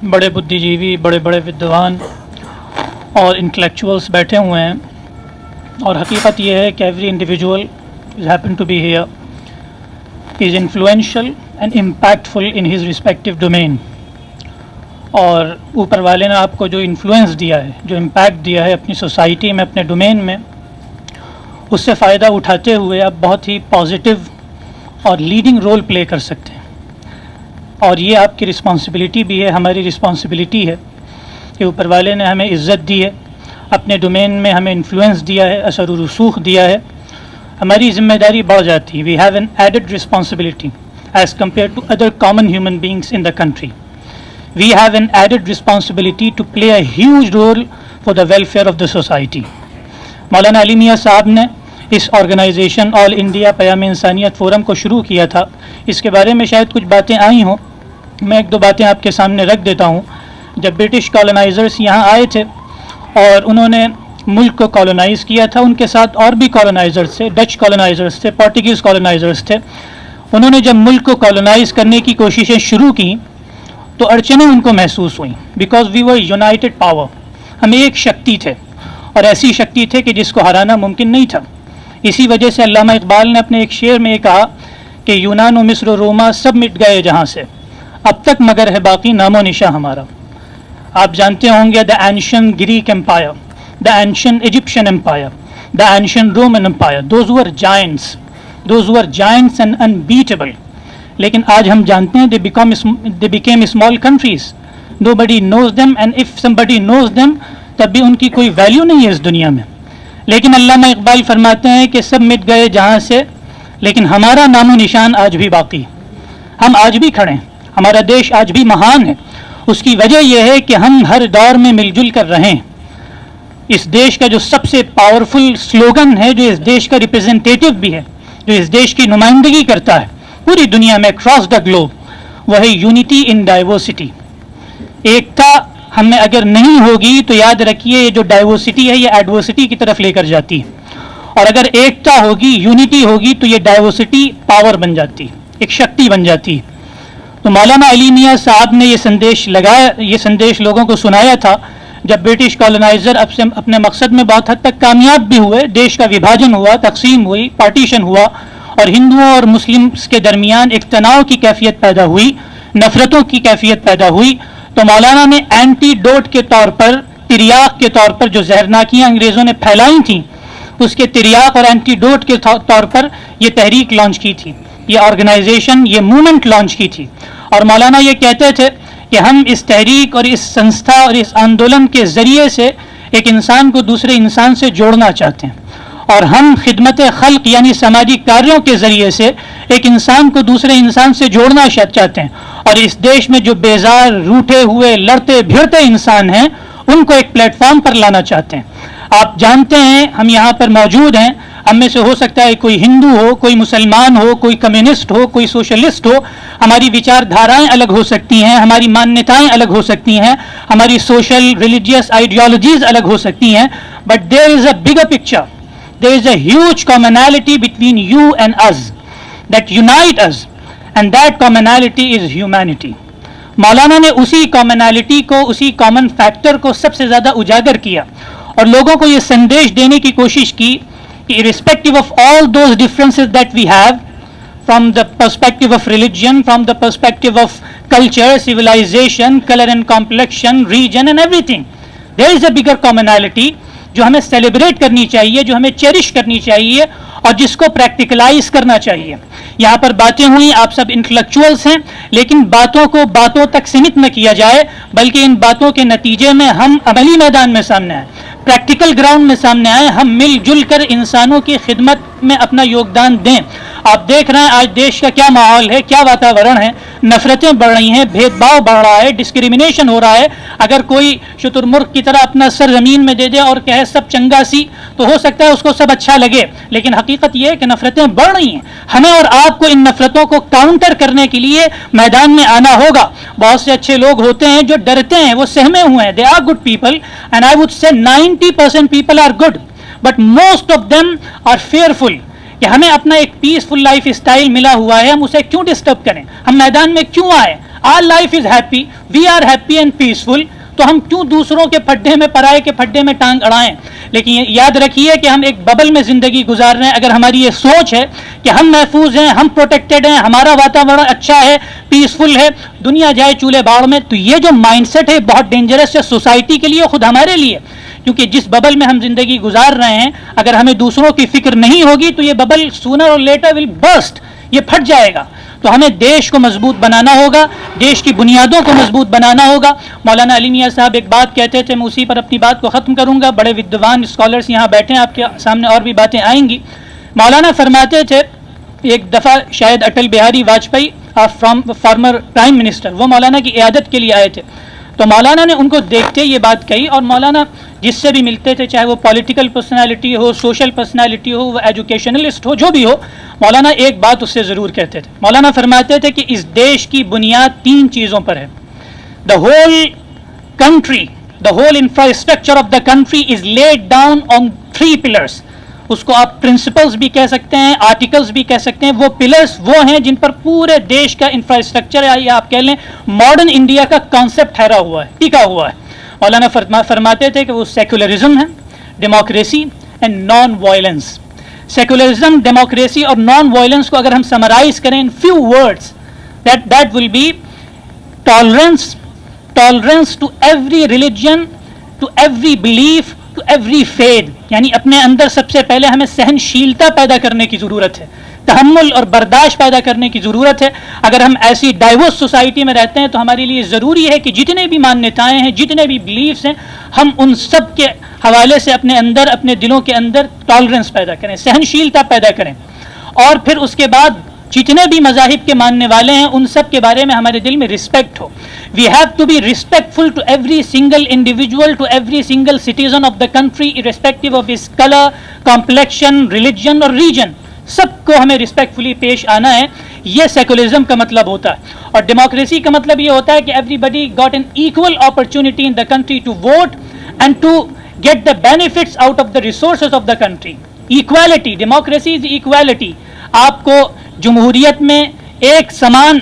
بڑے بدھی جیوی، بڑے بڑے ودوان اور انٹلیکچوئلس بیٹھے ہوئے ہیں، اور حقیقت یہ ہے کہ every individual happen to be here as influential and impactful in his respective domain. اور اوپر والے نے آپ کو جو انفلوئنس دیا ہے، جو امپیکٹ دیا ہے اپنی سوسائٹی میں، اپنے ڈومین میں، اس سے فائدہ اٹھاتے ہوئے آپ بہت ہی پازیٹیو اور لیڈنگ رول پلے کر سکتے ہیں. اور یہ آپ کی رسپانسبلٹی بھی ہے، ہماری رسپانسبلٹی ہے کہ اوپر والے نے ہمیں عزت دی ہے، اپنے ڈومین میں ہمیں انفلوئنس دیا ہے، اثر و رسوخ دیا ہے. ہماری ذمہ داری بڑھ جاتی ہے. We have an added responsibility as compare to other common human beings in the country. We have an added responsibility to play a huge role for the welfare of the society. مولانا علی میاں صاحب نے اس organization all India پیام انسانیت forum کو شروع کیا تھا. اس کے بارے میں شاید کچھ باتیں آئی ہوں، میں ایک دو باتیں آپ کے سامنے رکھ دیتا ہوں. جب برٹش کالونائزرز یہاں آئے تھے اور انہوں نے ملک کو کالونائز کیا تھا، ان کے ساتھ اور بھی کالونائزرز تھے، ڈچ کالونائزرز تھے، پورٹیگیز کالونائزرز تھے. انہوں نے جب ملک کو کالونائز کرنے کی کوششیں شروع کی تو اڑچنیں ان کو محسوس ہوئیں، because we were united power. ہم ایک شکتی تھے، اور ایسی شکتی تھے کہ جس کو ہرانا ممکن نہیں تھا. اسی وجہ سے علامہ اقبال نے اپنے ایک شعر میں یہ کہا کہ یونان و مصر و روما سب مٹ گئے جہاں سے، اب تک مگر ہے باقی نام و نشاں ہمارا. آپ جانتے ہوں گے the ancient Greek empire, the ancient Egyptian empire, the ancient Roman empire, those were giants and unbeatable. لیکن آج ہم جانتے ہیں they became small countries. Nobody knows them, and if somebody knows them تب بھی ان کی کوئی ویلیو نہیں ہے اس دنیا میں. لیکن علامہ اقبال فرماتے ہیں کہ سب مٹ گئے جہاں سے، لیکن ہمارا نام و نشان آج بھی باقی. ہم آج بھی کھڑے ہیں، ہمارا دیش آج بھی مہان ہے. اس کی وجہ یہ ہے کہ ہم ہر دور میں مل جل کر رہیں. اس دیش کا جو سب سے پاورفل سلوگن ہے، جو اس دیش کا ریپرزنٹیٹیو بھی ہے، جو اس دیش کی نمائندگی کرتا ہے پوری دنیا میں اکراس دا گلوب، وہ ہے یونٹی ان ڈائیورسٹی. ایکتا ہم میں اگر نہیں ہوگی تو یاد رکھیے یہ جو ڈائیورسٹی ہے یہ ایڈورسٹی کی طرف لے کر جاتی ہے، اور اگر ایکتا ہوگی، یونٹی ہوگی، تو یہ ڈائیورسٹی پاور بن جاتی ہے، ایک شکتی بن جاتی ہے. تو مولانا علی میاں صاحب نے یہ سندیش لوگوں کو سنایا تھا جب برٹش کالونائزر اپنے مقصد میں بہت حد تک کامیاب بھی ہوئے. دیش کا وبھاجن ہوا، تقسیم ہوئی، پارٹیشن ہوا، اور ہندوؤں اور مسلمس کے درمیان ایک تناؤ کی کیفیت پیدا ہوئی، نفرتوں کی کیفیت پیدا ہوئی. تو مولانا نے اینٹی ڈوٹ کے طور پر، تریاق کے طور پر جو زہرناکیاں انگریزوں نے پھیلائی تھیں، اس کے تریاق اور اینٹی ڈوٹ کے طور پر یہ تحریک لانچ کی تھی، یہ آرگنائزیشن، یہ موومنٹ لانچ کی تھی. اور مولانا یہ کہتے تھے کہ ہم اس تحریک اور اس سنستھا اور اس آندولن کے ذریعے سے ایک انسان کو دوسرے انسان سے جوڑنا چاہتے ہیں، اور ہم خدمت خلق یعنی سماجی کاریوں کے ذریعے سے ایک انسان کو دوسرے انسان سے جوڑنا چاہتے ہیں، اور اس دیش میں جو بیزار، روٹھے ہوئے، لڑتے بھیڑتے انسان ہیں ان کو ایک پلیٹ فارم پر لانا چاہتے ہیں. آپ جانتے ہیں ہم یہاں پر موجود ہیں، ہم میں سے ہو سکتا ہے کوئی ہندو ہو، کوئی مسلمان ہو، کوئی کمیونسٹ ہو، کوئی سوشلسٹ ہو. ہماری وچار دھارائیں الگ ہو سکتی ہیں، ہماری مانیتائیں الگ ہو سکتی ہیں، ہماری سوشل ریلیجیس آئیڈیالوجیز الگ ہو سکتی ہیں، but there is a bigger picture. There is a huge commonality between you and us that unite us, and that commonality is humanity. مولانا نے اسی commonality کو، اسی common factor کو سب سے زیادہ اجاگر کیا اور لوگوں کو یہ سندیش دینے کی کوشش کی کہ irrespective of all those differences that we have, from the perspective of religion, from the perspective of culture, civilization, color and complexion, region and everything, there is a bigger commonality جو ہمیں سیلیبریٹ کرنی چاہیے، جو ہمیں cherish کرنی چاہیے، اور جس کو پریکٹیکلائز کرنا چاہیے. یہاں پر باتیں ہوئیں، آپ سب انٹلیکچوئلس ہیں، لیکن باتوں کو باتوں تک سمت نہ کیا جائے، بلکہ ان باتوں کے نتیجے میں ہم عملی میدان میں سامنے آئیں، پریکٹیکل گراؤنڈ میں سامنے آئیں، ہم مل جل کر انسانوں کی خدمت میں اپنا یوگدان دیں. آپ دیکھ رہے ہیں آج دیش کا کیا ماحول ہے، کیا واتاورن ہے، نفرتیں بڑھ رہی ہیں، بھید بھاؤ بڑھ رہا ہے، ڈسکریمنیشن ہو رہا ہے. اگر کوئی شتر مرغ کی طرح اپنا سر زمین میں دے دے اور کہے سب چنگا سی، تو ہو سکتا ہے اس کو سب اچھا لگے، لیکن حقیقت یہ ہے کہ نفرتیں بڑھ رہی ہیں. ہمیں اور آپ کو ان نفرتوں کو کاؤنٹر کرنے کے لیے میدان میں آنا ہوگا. بہت سے اچھے لوگ ہوتے ہیں جو ڈرتے ہیں، وہ سہمے ہوئے ہیں. They are good people and I would say 90% people are good, but most of them are fearful. کہ ہمیں اپنا ایک پیسفل لائف اسٹائل ملا ہوا ہے، ہم اسے کیوں ڈسٹرب کریں، ہم میدان میں کیوں آئے. our life is happy, we are happy and peaceful, تو ہم کیوں دوسروں کے پھڈے میں, پرائے کے پھڈے میں ٹانگ اڑائیں؟ لیکن یاد رکھیے کہ ہم ایک ببل میں زندگی گزار رہے ہیں. اگر ہماری یہ سوچ ہے کہ ہم محفوظ ہیں, ہم پروٹیکٹڈ ہیں, ہمارا واتاورن اچھا ہے, پیسفل ہے, دنیا جائے چولہے باڑ میں, تو یہ جو مائنڈ سیٹ ہے بہت ڈینجرس ہے سوسائٹی کے لیے, خود ہمارے لیے. کیونکہ جس ببل میں ہم زندگی گزار رہے ہیں, اگر ہمیں دوسروں کی فکر نہیں ہوگی تو یہ ببل سونر اور لیٹر ول برسٹ, یہ پھٹ جائے گا. تو ہمیں دیش کو مضبوط بنانا ہوگا, دیش کی بنیادوں کو مضبوط بنانا ہوگا. مولانا علی میاں صاحب ایک بات کہتے تھے, میں اسی پر اپنی بات کو ختم کروں گا, بڑے ودوان اسکالرس یہاں بیٹھے ہیں, آپ کے سامنے اور بھی باتیں آئیں گی. مولانا فرماتے تھے, ایک دفعہ شاید Atal Bihari Vajpayee former prime minister, وہ مولانا کی عیادت کے لیے آئے تھے. تو مولانا نے ان کو دیکھتے یہ بات کہی, اور مولانا جس سے بھی ملتے تھے, چاہے وہ پولیٹیکل پرسنالٹی ہو, سوشل پرسنالٹی ہو, وہ ایجوکیشنلسٹ ہو, جو بھی ہو, مولانا ایک بات اس سے ضرور کہتے تھے. مولانا فرماتے تھے کہ اس دیش کی بنیاد 3 چیزوں پر ہے. The whole country, the whole infrastructure of the country is laid down on 3 pillars. اس کو آپ پرنسپلز بھی کہہ سکتے ہیں, آرٹیکلز بھی کہہ سکتے ہیں. وہ پلرز وہ ہیں جن پر پورے دیش کا انفراسٹرکچر ہے, یا آپ کہہ لیں ماڈرن انڈیا کا کانسیپٹ ٹھہرا ہوا ہے, ٹکا ہوا ہے. مولانا فرماتے تھے کہ وہ سیکولرزم ہے, democracy and non violence. Secularism, democracy اور نان وائلنس کو اگر ہم سمرائز کریں in few words, that will be tolerance, tolerance to every religion, to every belief, to every faith. یعنی اپنے اندر سب سے پہلے ہمیں سہنشیلتا پیدا کرنے کی ضرورت ہے, تحمل اور برداشت پیدا کرنے کی ضرورت ہے. اگر ہم ایسی ڈائیورس سوسائٹی میں رہتے ہیں تو ہمارے لیے ضروری ہے کہ جتنے بھی مانیتائیں ہیں, جتنے بھی بلیفس ہیں, ہم ان سب کے حوالے سے اپنے اندر, اپنے دلوں کے اندر ٹالرنس پیدا کریں, سہنشیلتا پیدا کریں. اور پھر اس کے بعد جتنے بھی مذاہب کے ماننے والے ہیں ان سب کے بارے میں ہمارے دل میں رسپیکٹ ہو. We have to be respectful to every single individual, to every single citizen of the country, irrespective of his colour, complexion, religion اور ریجن. سب کو ہمیں رسپیکٹفلی پیش آنا ہے. یہ سیکولرزم کا مطلب ہوتا ہے. اور ڈیموکریسی کا مطلب یہ ہوتا ہے کہ everybody got an equal opportunity in the country to vote and to get the benefits out of the resources of the country. Equality, democracy is equality. آپ کو جمہوریت میں ایک سمان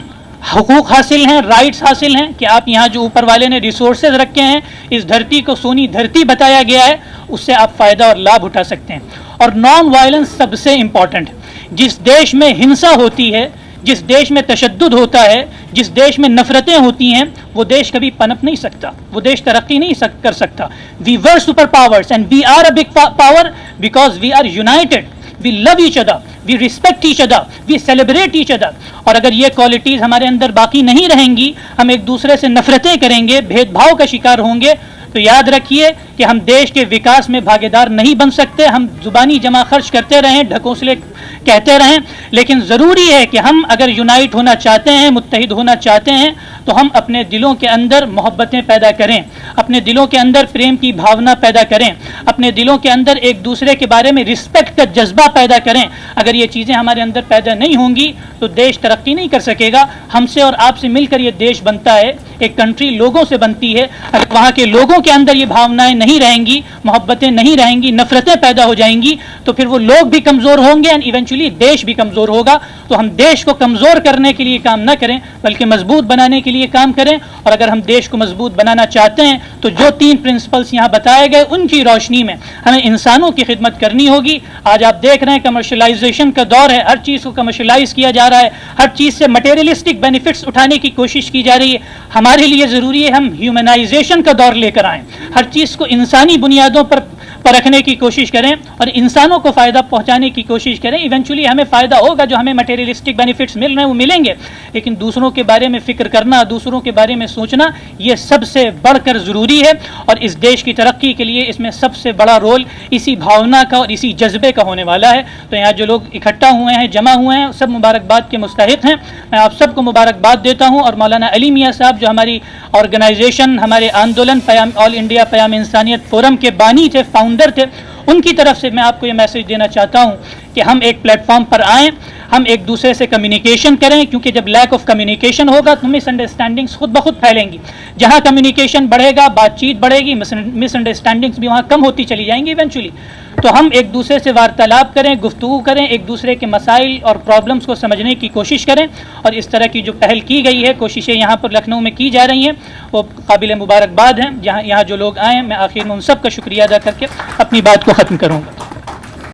حقوق حاصل ہیں, رائٹس حاصل ہیں, کہ آپ یہاں جو اوپر والے نے ریسورسز رکھے ہیں, اس دھرتی کو سونی دھرتی بتایا گیا ہے, اس سے آپ فائدہ اور لابھ اٹھا سکتے ہیں. اور نان وائلنس سب سے امپورٹنٹ. جس دیش میں ہنسا ہوتی ہے, جس دیش میں تشدد ہوتا ہے, جس دیش میں نفرتیں ہوتی ہیں, وہ دیش کبھی پنپ نہیں سکتا, وہ دیش ترقی نہیں کر سکتا. We are superpowers and we are a big power because we are united. We love each other, we respect each other, we celebrate each other. اور اگر یہ کوالٹیز ہمارے اندر باقی نہیں رہیں گی, ہم ایک دوسرے سے نفرتیں کریں گے, بھید بھاؤ کا شکار ہوں گے, تو یاد رکھیے کہ ہم دیش کے وکاس میں بھاگیدار نہیں بن سکتے. ہم زبانی جمع خرچ کرتے رہیں, ڈھکوسلے کہتے رہیں, لیکن ضروری ہے کہ ہم اگر یونائٹ ہونا چاہتے ہیں, متحد ہونا چاہتے ہیں, تو ہم اپنے دلوں کے اندر محبتیں پیدا کریں, اپنے دلوں کے اندر پریم کی بھاونا پیدا کریں, اپنے دلوں کے اندر ایک دوسرے کے بارے میں رسپیکٹ کا جذبہ پیدا کریں. اگر یہ چیزیں ہمارے اندر پیدا نہیں ہوں گی تو دیش ترقی نہیں کر سکے گا. ہم سے اور آپ سے مل کر یہ دیش بنتا ہے, ایک کنٹری لوگوں سے بنتی ہے. اگر وہاں کے لوگوں کے اندر یہ بھاونائیں نہیں رہیں گی, محبتیں نہیں رہیں گی, نفرتیں پیدا ہو جائیں گی, تو پھر وہ لوگ بھی کمزور ہوں گے, اینڈ ایونچولی دیش بھی کمزور ہوگا. تو ہم دیش کو کمزور کرنے کے لیے کام نہ کریں, بلکہ مضبوط بنانے کے لیے کام کریں. اور اگر ہم دیش کو مضبوط بنانا چاہتے ہیں تو جو 3 پرنسپلس یہاں بتائے گئے, ان کی روشنی میں ہمیں انسانوں کی خدمت کرنی ہوگی. آج آپ دیکھ رہے ہیں کمرشلائزیشن کا دور ہے, ہر چیز کو کمرشلائز کیا جا رہا ہے, ہر چیز سے مٹیریلسٹک بینیفٹس اٹھانے کی کوشش کی جا رہی ہے. ہمارے لیے ضروری ہے ہم ہیومنائزیشن کا دور لے کر آئیں, ہر چیز کو انسانی بنیادوں پر پرکھنے کی کوشش کریں اور انسانوں کو فائدہ پہنچانے کی کوشش کریں. ایونچولی ہمیں فائدہ ہوگا, جو ہمیں مٹیریلسٹک بینیفٹس مل رہے ہیں وہ ملیں گے, لیکن دوسروں کے بارے میں فکر کرنا, دوسروں کے بارے میں سوچنا, یہ سب سے بڑھ کر ضروری ہے. اور اس دیش کی ترقی کے لیے اس میں سب سے بڑا رول اسی بھاونا کا اور اسی جذبے کا ہونے والا ہے. تو یہاں جو لوگ اکٹھا ہوئے ہیں, جمع ہوئے ہیں, سب مبارکباد کے مستحق ہیں. میں آپ سب کو مبارکباد دیتا ہوں. اور مولانا علی میاں صاحب جو ہماری آرگنائزیشن, ہمارے آندولن آل انڈیا پیام انسانیت فورم کے بانی تھے, فاؤنڈر تھے, ان کی طرف سے میں آپ کو یہ میسج دینا چاہتا ہوں کہ ہم ایک پلیٹ فارم پر آئیں, ہم ایک دوسرے سے کمیونیکیشن کریں, کیونکہ جب لیک آف کمیونیکیشن ہوگا تو مس انڈرسٹینڈنگس خود بخود پھیلیں گی. جہاں کمیونیکیشن بڑھے گا, بات چیت بڑھے گی, مس انڈرسٹینڈنگس بھی وہاں کم ہوتی چلی جائیں گی ایونچولی. تو ہم ایک دوسرے سے وارتالاب کریں، گفتگو کریں، ایک دوسرے کے مسائل اور پرابلمس کو سمجھنے کی کوشش کریں، اور اس طرح کی جو پہل کی گئی ہے، کوششیں یہاں پر لکھنؤ میں کی جا رہی ہیں، وہ قابل مبارکباد ہیں. یہاں جو لوگ آئے ہیں، میں آخر میں ان سب کا شکریہ ادا کر کے اپنی بات کو ختم کروں گا.